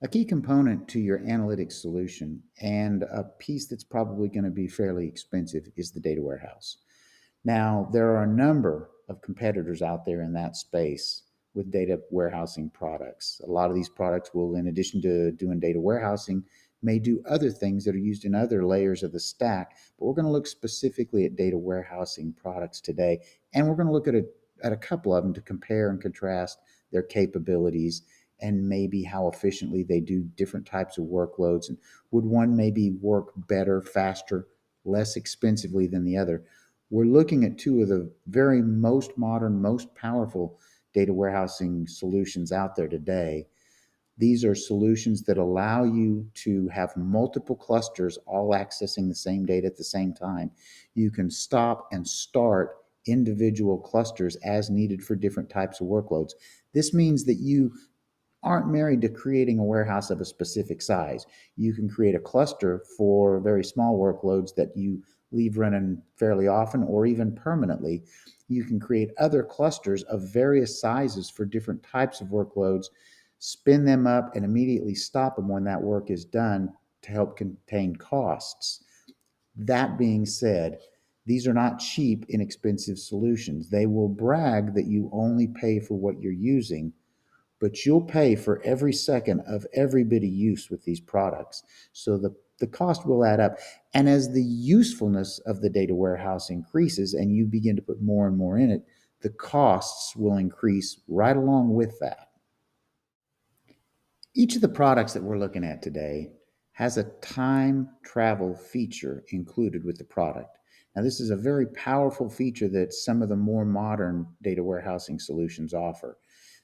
A key component to your analytics solution, and a piece that's probably going to be fairly expensive, is the data warehouse. Now, there are a number of competitors out there in that space with data warehousing products. A lot of these products will, in addition to doing data warehousing, may do other things that are used in other layers of the stack. But we're going to look specifically at data warehousing products today, and we're going to look at a couple of them to compare and contrast their capabilities and maybe how efficiently they do different types of workloads, and would one maybe work better, faster, less expensively than the other. We're looking at two of the very most modern, most powerful data warehousing solutions out there today. These are solutions that allow you to have multiple clusters all accessing the same data at the same time. You can stop and start individual clusters as needed for different types of workloads. This means that you aren't married to creating a warehouse of a specific size. You can create a cluster for very small workloads that you leave running fairly often or even permanently. You can create other clusters of various sizes for different types of workloads, spin them up, and immediately stop them when that work is done to help contain costs. That being said, these are not cheap, inexpensive solutions. They will brag that you only pay for what you're using, but you'll pay for every second of every bit of use with these products. So the cost will add up. And as the usefulness of the data warehouse increases and you begin to put more and more in it, the costs will increase right along with that. Each of the products that we're looking at today has a time travel feature included with the product. Now, this is a very powerful feature that some of the more modern data warehousing solutions offer.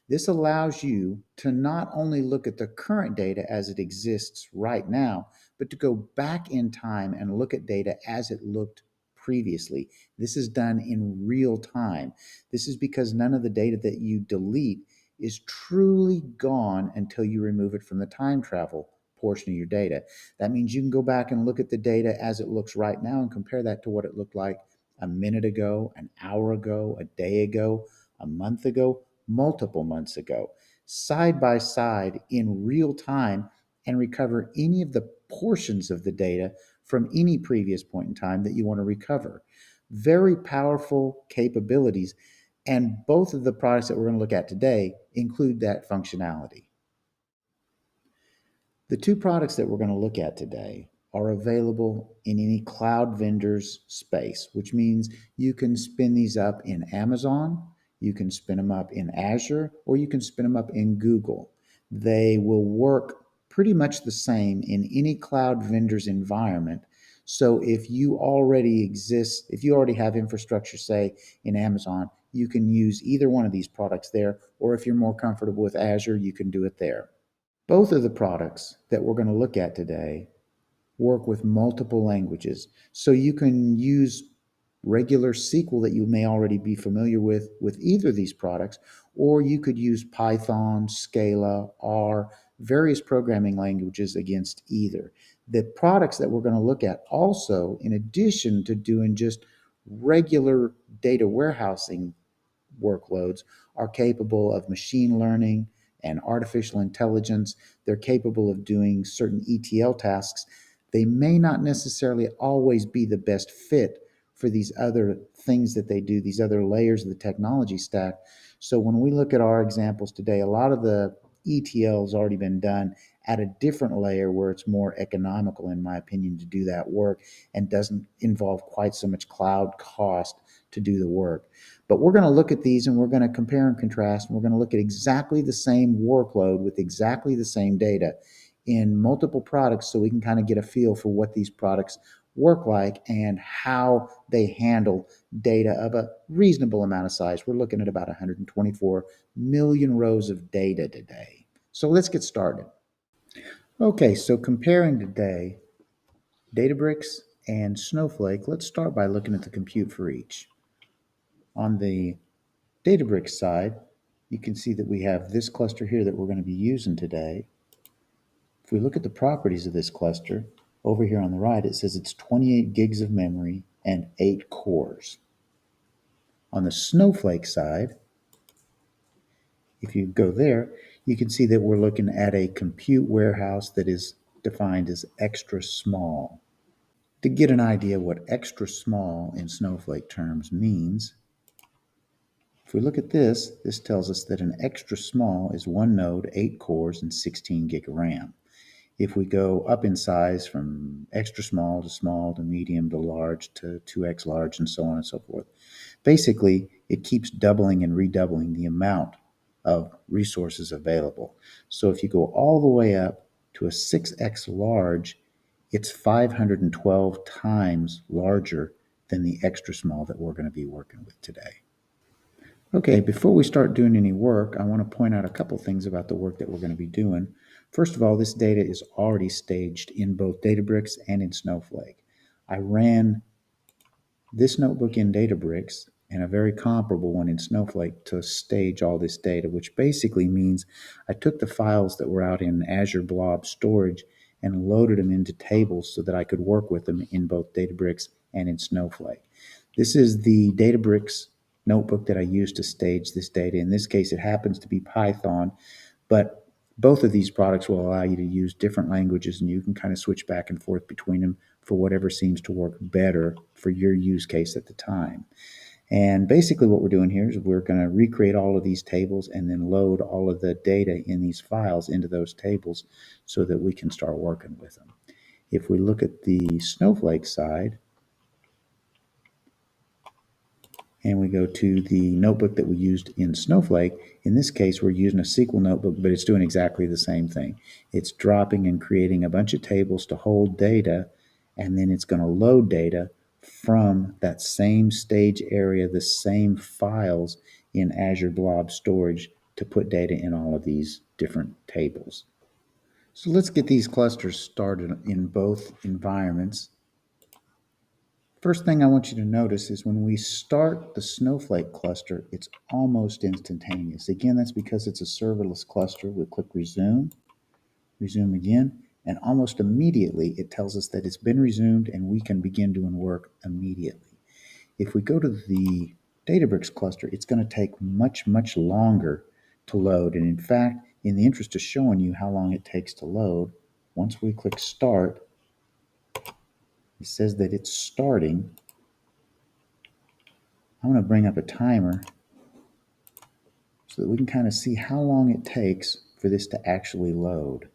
This allows you to not only look at the current data as it exists right now, but to go back in time and look at data as it looked previously. This is done in real time. This is because none of the data that you delete is truly gone until you remove it from the time travel portion of your data. That means you can go back and look at the data as it looks right now and compare that to what it looked like a minute ago, an hour ago, a day ago, a month ago, multiple months ago, side by side in real time, and recover any of the portions of the data from any previous point in time that you want to recover. Very powerful capabilities. And both of the products that we're going to look at today include that functionality. The two products that we're going to look at today are available in any cloud vendor's space, which means you can spin these up in Amazon, you can spin them up in Azure, or you can spin them up in Google. They will work pretty much the same in any cloud vendor's environment. So if you already exist, if you already have infrastructure, say in Amazon, you can use either one of these products there, or if you're more comfortable with Azure, you can do it there. Both of the products that we're going to look at today work with multiple languages. So you can use regular SQL that you may already be familiar with either of these products, or you could use Python, Scala, R, various programming languages against either. The products that we're going to look at also, in addition to doing just regular data warehousing workloads, are capable of machine learning and artificial intelligence. They're capable of doing certain ETL tasks. They may not necessarily always be the best fit for these other things that they do, these other layers of the technology stack. So when we look at our examples today, a lot of the ETL has already been done at a different layer where it's more economical, in my opinion, to do that work and doesn't involve quite so much cloud cost to do the work. But we're going to look at these and we're going to compare and contrast, and we're going to look at exactly the same workload with exactly the same data in multiple products so we can kind of get a feel for what these products work like and how they handle data of a reasonable amount of size. We're looking at about 124 million rows of data today. So let's get started. Okay, so comparing today, Databricks and Snowflake, let's start by looking at the compute for each. On the Databricks side, you can see that we have this cluster here that we're going to be using today. If we look at the properties of this cluster, over here on the right, it says it's 28 gigs of memory and 8 cores. On the Snowflake side, if you go there, you can see that we're looking at a compute warehouse that is defined as extra small. To get an idea what extra small in Snowflake terms means, if we look at this, this tells us that an extra small is one node, 8 cores, and 16 gig of RAM. If we go up in size from extra small to medium to large to 2x large and so on and so forth, basically it keeps doubling and redoubling the amount of resources available. So if you go all the way up to a 6x large, it's 512 times larger than the extra small that we're going to be working with today. Okay, before we start doing any work, I want to point out a couple things about the work that we're going to be doing. First of all, this data is already staged in both Databricks and in Snowflake. I ran this notebook in Databricks and a very comparable one in Snowflake to stage all this data, which basically means I took the files that were out in Azure Blob storage and loaded them into tables so that I could work with them in both Databricks and in Snowflake. This is the Databricks notebook that I used to stage this data. In this case, it happens to be Python, but both of these products will allow you to use different languages, and you can kind of switch back and forth between them for whatever seems to work better for your use case at the time. And basically what we're doing here is we're going to recreate all of these tables and then load all of the data in these files into those tables so that we can start working with them. If we look at the Snowflake side, and we go to the notebook that we used in Snowflake, in this case, we're using a SQL notebook, but it's doing exactly the same thing. It's dropping and creating a bunch of tables to hold data, and then it's going to load data from that same stage area, the same files in Azure Blob storage to put data in all of these different tables. So let's get these clusters started in both environments. First thing I want you to notice is when we start the Snowflake cluster, it's almost instantaneous. Again, that's because it's a serverless cluster. We click resume, resume again, and almost immediately it tells us that it's been resumed and we can begin doing work immediately. If we go to the Databricks cluster, it's going to take much, much longer to load. And in fact, in the interest of showing you how long it takes to load, once we click start, it says that it's starting. I'm going to bring up a timer so that we can kind of see how long it takes for this to actually load.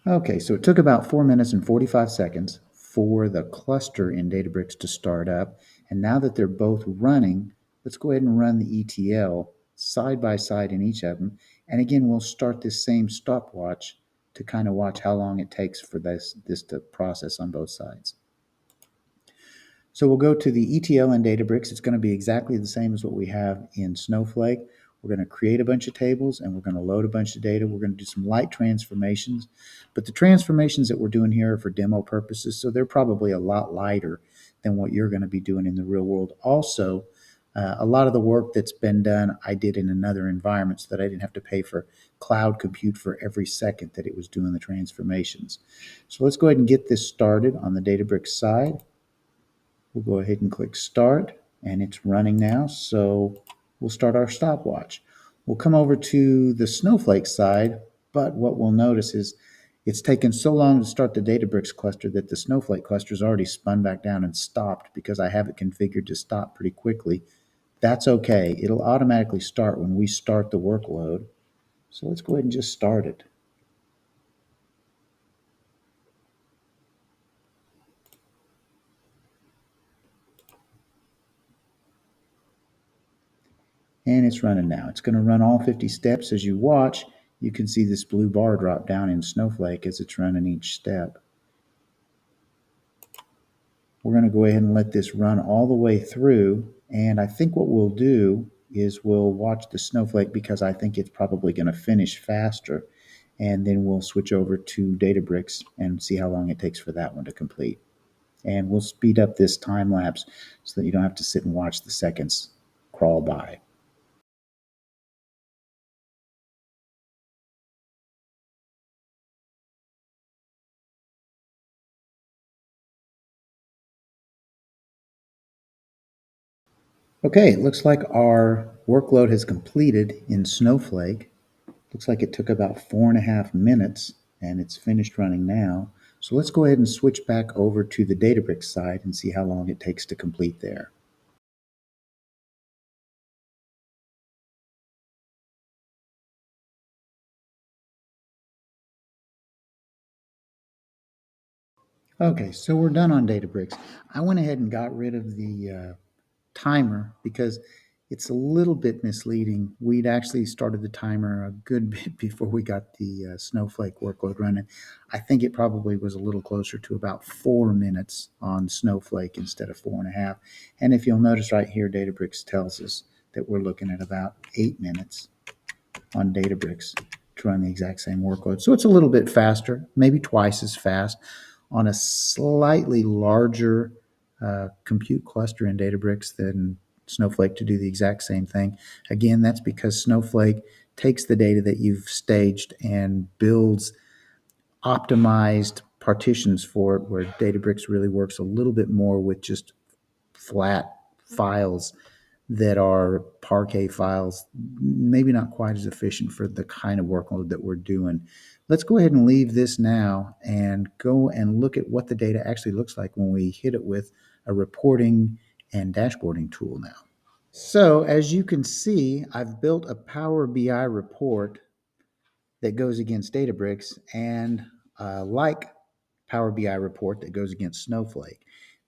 Okay, so it took about 4 minutes and 45 seconds for the cluster in Databricks to start up. And now that they're both running, let's go ahead and run the ETL side by side in each of them. And again, we'll start this same stopwatch to kind of watch how long it takes for this to process on both sides. So we'll go to the ETL in Databricks. It's going to be exactly the same as what we have in Snowflake. We're going to create a bunch of tables and we're going to load a bunch of data. We're going to do some light transformations, but the transformations that we're doing here are for demo purposes, so they're probably a lot lighter than what you're going to be doing in the real world. Also, a lot of the work that's been done, I did in another environment so that I didn't have to pay for cloud compute for every second that it was doing the transformations. So let's go ahead and get this started on the Databricks side. We'll go ahead and click start, and it's running now, so we'll start our stopwatch. We'll come over to the Snowflake side, but what we'll notice is it's taken so long to start the Databricks cluster that the Snowflake cluster is already spun back down and stopped because I have it configured to stop pretty quickly. That's okay. It'll automatically start when we start the workload. So let's go ahead and just start it. And it's running now. It's going to run all 50 steps. As you watch, you can see this blue bar drop down in Snowflake as it's running each step. We're going to go ahead and let this run all the way through. And I think what we'll do is we'll watch the Snowflake because I think it's probably going to finish faster. And then we'll switch over to Databricks and see how long it takes for that one to complete. And we'll speed up this time lapse so that you don't have to sit and watch the seconds crawl by. Okay, it looks like our workload has completed in Snowflake. Looks like it took about 4.5 minutes and it's finished running now. So let's go ahead and switch back over to the Databricks side and see how long it takes to complete there. Okay, so we're done on Databricks. I went ahead and got rid of the timer because it's a little bit misleading. We'd actually started the timer a good bit before we got the Snowflake workload running. I think it probably was a little closer to about 4 minutes on Snowflake instead of 4.5. And if you'll notice right here, Databricks tells us that we're looking at about 8 minutes on Databricks to run the exact same workload. So it's a little bit faster, maybe twice as fast on a slightly larger compute cluster in Databricks than Snowflake to do the exact same thing. Again, that's because Snowflake takes the data that you've staged and builds optimized partitions for it, where Databricks really works a little bit more with just flat files that are Parquet files, maybe not quite as efficient for the kind of workload that we're doing. Let's go ahead and leave this now and go and look at what the data actually looks like when we hit it with a reporting and dashboarding tool now. So as you can see, I've built a Power BI report that goes against Databricks and like Power BI report that goes against Snowflake.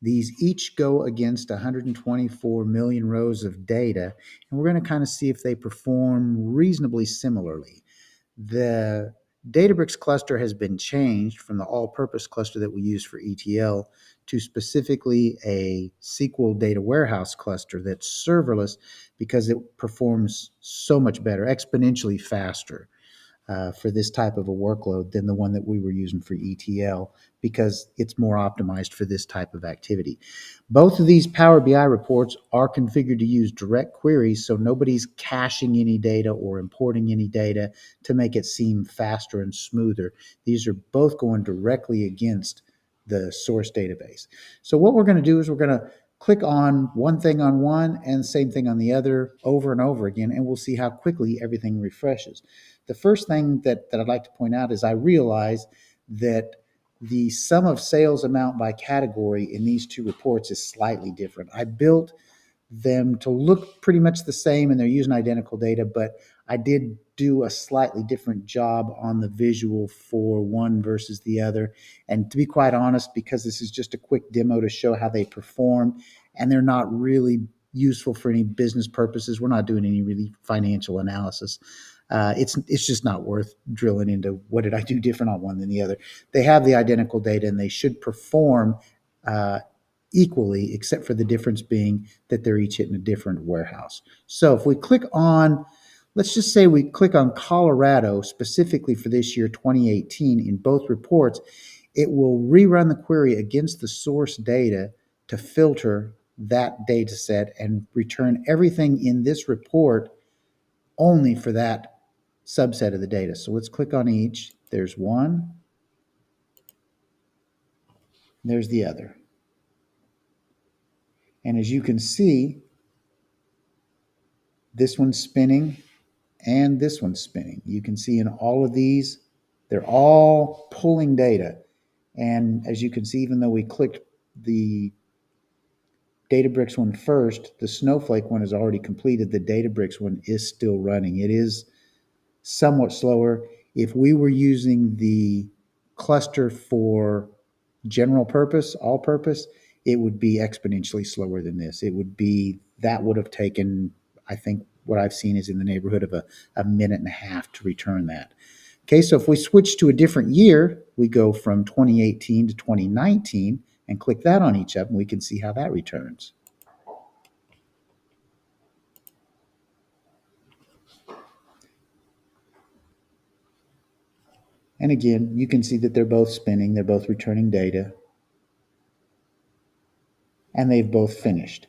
These each go against 124 million rows of data, and we're going to kind of see if they perform reasonably similarly. The Databricks cluster has been changed from the all-purpose cluster that we use for ETL to specifically a SQL data warehouse cluster that's serverless because it performs so much better, exponentially faster for this type of a workload than the one that we were using for ETL because it's more optimized for this type of activity. Both of these Power BI reports are configured to use direct queries, so nobody's caching any data or importing any data to make it seem faster and smoother. These are both going directly against the source database. So what we're going to do is we're going to click on one thing on one and same thing on the other over and over again, and we'll see how quickly everything refreshes. The first thing that I'd like to point out is I realize that the sum of sales amount by category in these two reports is slightly different. I built them to look pretty much the same and they're using identical data, but I did do a slightly different job on the visual for one versus the other. And to be quite honest, because this is just a quick demo to show how they perform and they're not really useful for any business purposes, we're not doing any really financial analysis. It's just not worth drilling into what did I do different on one than the other. They have the identical data and they should perform equally, except for the difference being that they're each hitting a different warehouse. So if we click on, let's just say we click on Colorado specifically for this year, 2018, in both reports, it will rerun the query against the source data to filter that data set and return everything in this report only for that subset of the data. So let's click on each. There's one, there's the other. And as you can see, this one's spinning and this one's spinning. You can see in all of these, they're all pulling data. And as you can see, even though we clicked the Databricks one first, the Snowflake one is already completed. The Databricks one is still running. It is somewhat slower. If we were using the cluster for general purpose, all purpose, it would be exponentially slower than this. That would have taken, I think what I've seen is in the neighborhood of a minute and a half to return that. Okay, so if we switch to a different year, we go from 2018 to 2019 and click that on each of them, we can see how that returns. And again, you can see that they're both spinning, they're both returning data, and they've both finished.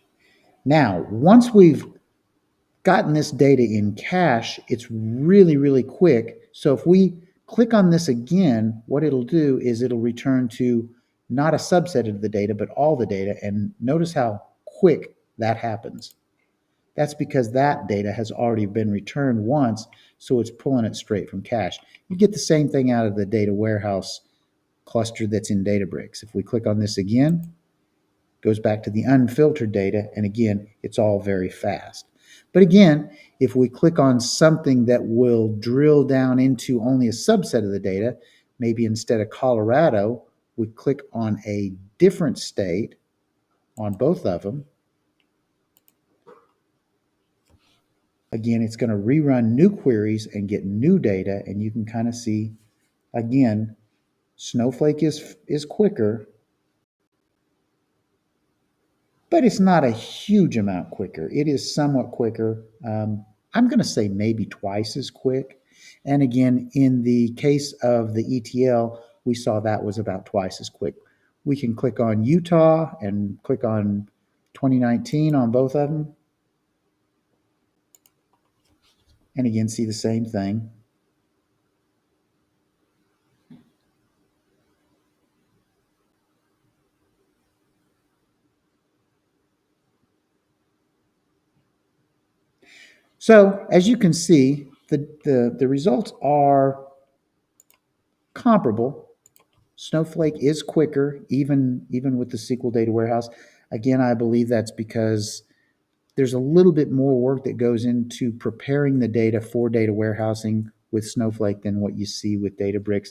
Now, once we've gotten this data in cache, it's really, really quick. So if we click on this again, what it'll do is it'll return to not a subset of the data, but all the data. And notice how quick that happens. That's because that data has already been returned once, so it's pulling it straight from cache. You get the same thing out of the data warehouse cluster that's in Databricks. If we click on this again, it goes back to the unfiltered data, and again, it's all very fast. But again, if we click on something that will drill down into only a subset of the data, maybe instead of Colorado, we click on a different state on both of them. Again, it's going to rerun new queries and get new data, and you can kind of see, again, Snowflake is quicker, but it's not a huge amount quicker. It is somewhat quicker. I'm going to say maybe twice as quick. And again, in the case of the ETL, we saw that was about twice as quick. We can click on Utah and click on 2019 on both of them. And again, see the same thing. So as you can see, the results are comparable. Snowflake is quicker, even with the SQL data warehouse. Again, I believe that's because there's a little bit more work that goes into preparing the data for data warehousing with Snowflake than what you see with Databricks.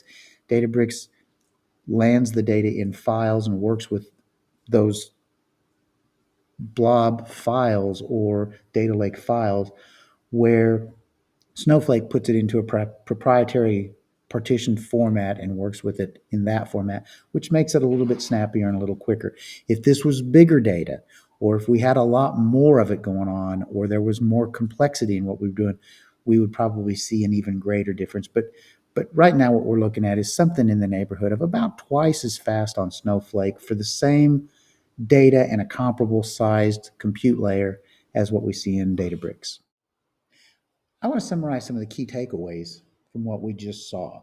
Databricks lands the data in files and works with those blob files or data lake files, where Snowflake puts it into a proprietary partitioned format and works with it in that format, which makes it a little bit snappier and a little quicker. If this was bigger data, or if we had a lot more of it going on, or there was more complexity in what we were doing, we would probably see an even greater difference. But right now, what we're looking at is something in the neighborhood of about twice as fast on Snowflake for the same data and a comparable sized compute layer as what we see in Databricks. I want to summarize some of the key takeaways from what we just saw.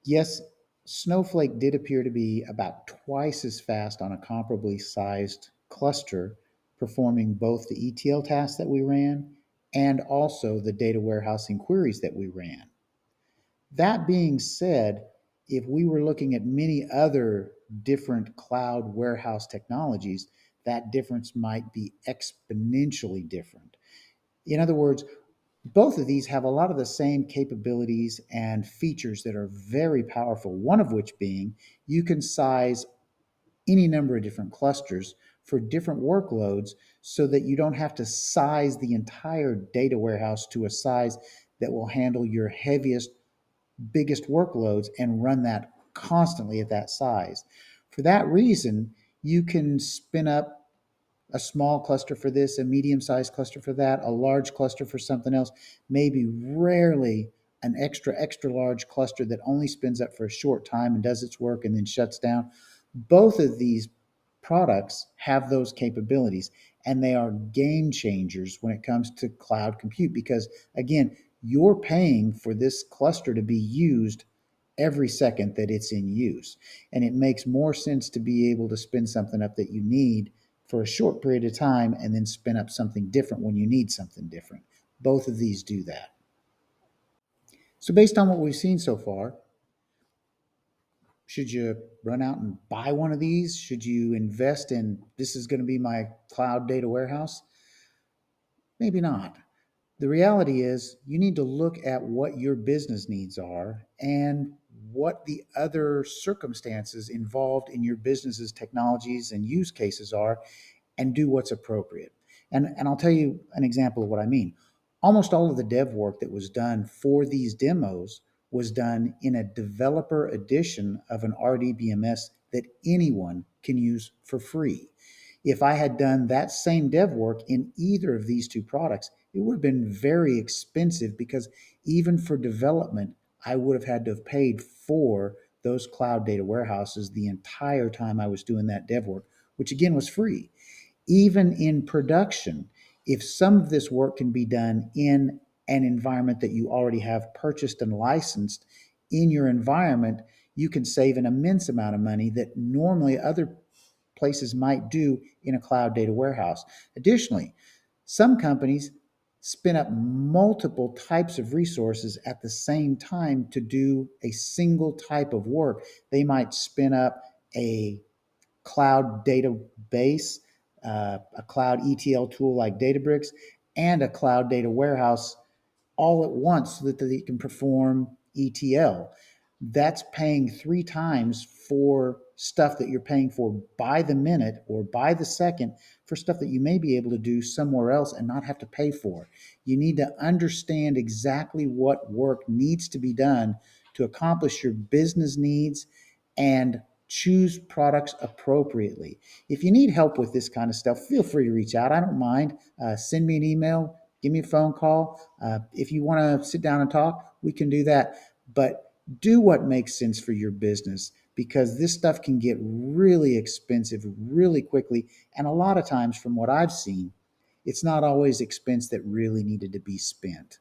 Yes, Snowflake did appear to be about twice as fast on a comparably sized cluster, performing both the ETL tasks that we ran and also the data warehousing queries that we ran. That being said, if we were looking at many other different cloud warehouse technologies, that difference might be exponentially different. In other words, both of these have a lot of the same capabilities and features that are very powerful, one of which being you can size any number of different clusters for different workloads so that you don't have to size the entire data warehouse to a size that will handle your heaviest, biggest workloads and run that constantly at that size. For that reason, you can spin up a small cluster for this, a medium-sized cluster for that, a large cluster for something else, maybe rarely an extra large cluster that only spins up for a short time and does its work and then shuts down. Both of these products have those capabilities, and they are game changers when it comes to cloud compute because, again, you're paying for this cluster to be used every second that it's in use. And it makes more sense to be able to spin something up that you need for a short period of time and then spin up something different when you need something different. Both of these do that. So based on what we've seen so far, should you run out and buy one of these? Should you invest in this is going to be my cloud data warehouse? Maybe not. The reality is you need to look at what your business needs are and what the other circumstances involved in your business's technologies and use cases are and do what's appropriate. And I'll tell you an example of what I mean. Almost all of the dev work that was done for these demos was done in a developer edition of an RDBMS that anyone can use for free. If I had done that same dev work in either of these two products, it would have been very expensive because even for development, I would have had to have paid for those cloud data warehouses the entire time I was doing that dev work, which again was free. Even in production, If some of this work can be done in an environment that you already have purchased and licensed in your environment, you can save an immense amount of money that normally other places might do in a cloud data warehouse. Additionally, some companies spin up multiple types of resources at the same time to do a single type of work. They might spin up a cloud database, a cloud ETL tool like Databricks, and a cloud data warehouse all at once so that they can perform ETL. That's paying 3 times for stuff that you're paying for by the minute or by the second for stuff that you may be able to do somewhere else and not have to pay for. You need to understand exactly what work needs to be done to accomplish your business needs and choose products appropriately. If you need help with this kind of stuff, feel free to reach out. I don't mind. Send me an email, give me a phone call. If you want to sit down and talk, we can do that. But do what makes sense for your business, because this stuff can get really expensive really quickly. And a lot of times, from what I've seen, it's not always expense that really needed to be spent.